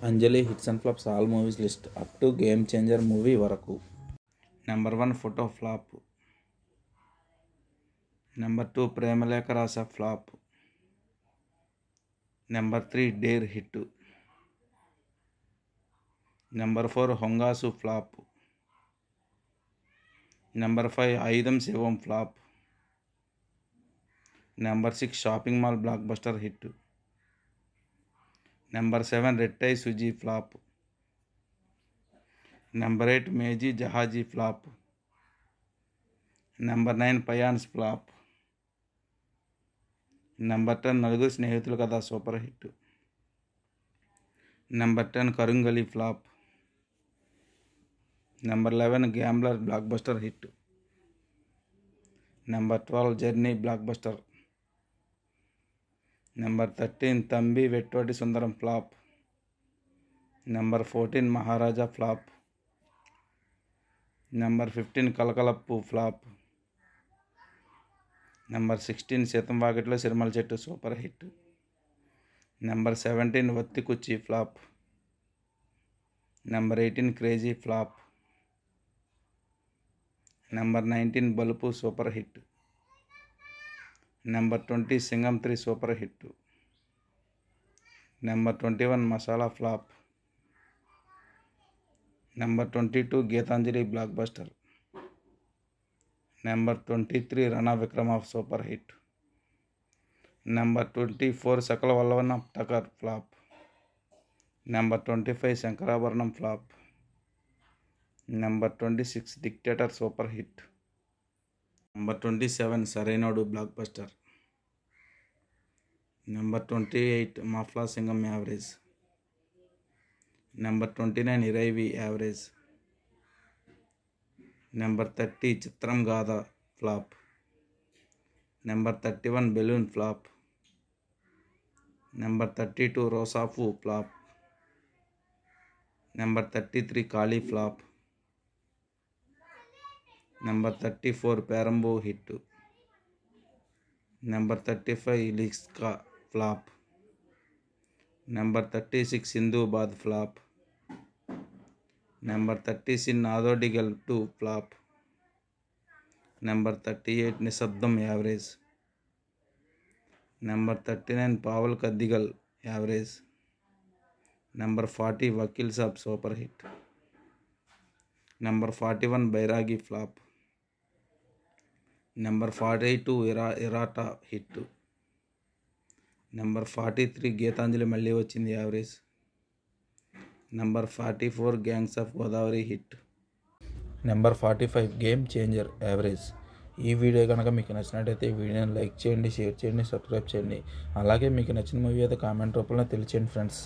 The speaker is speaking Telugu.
Anjali hits and flops all movies list up to Game Changer movie వరకు. Number 1 Photo flop. Number 2 Premalekha Rasa flop. Number 3 Dare hit. Number 4 Hongasu flop. Number 5 Aayudham Seivom flop. Number 6 Shopping Mall blockbuster hit. Number 7 Rettai Suzhi flop. Number 8 మేజీ జహాజీ ఫ్లాప్. నెంబర్ 9 పయాన్స్ flop. Number 10 Naluguru Snehitulu Katha super hit. Number 10 Karungali flop. Number 11 gambler block buster hit. Number 12 Journey blockbuster. Number 13 Thambi Vettotti Sundaram flop. Number 14 Maharaja flop. Number 15 Kalakalappu flop. Number 16 Seethamma Vakitlo Sirimalle Chettu super hit. Number 17 Vathikuchi flop. Number 18 crazy flop. Number 19 Balupu super hit. Number 20 Singam 3 super hit. Number 21 Masala flop. Number 22 Geethanjali blockbuster. Number 23 Rana Vikrama super hit. Number 24 Sakalakala Vallavan Tucker flop. Number 25 Shankarabharanam flop. Number 26 dictator super hit. Number 27 Sarrainodu blockbuster. Number 28 మాఫ్లా Singam average. Number 29 Iraivi average. Number 30 చిత్రం గాథ flop. Number 31 balloon flop. Number 32 రోసాఫు flop. Number 33 Kaali flop. Number 34 Peranbu hit. Number 35 లిస్కా flop. Number 36 Sindhubaadh flop. Number 36 Naadodigal 2 flop. Number 38 Nishabdham average. Number 39 Paava Kadhaigal average. Number 40 Vakeel Saab super hit. Number 41 Bairagi flop. Number 42 Iratta hit. Number 43 Geethanjali మళ్ళీ వచ్చింది average. Number 44 gangs of Godavari hit. Number 45 game changer average. ఈ వీడియో కనుక మీకు నచ్చినట్టయితే ఈ వీడియోని లైక్ చేయండి, షేర్ చేయండి, సబ్స్క్రైబ్ చేయండి. అలాగే మీకు నచ్చిన మూవీ అయితే కామెంట్ రూపంలో తెలియచేయండి ఫ్రెండ్స్.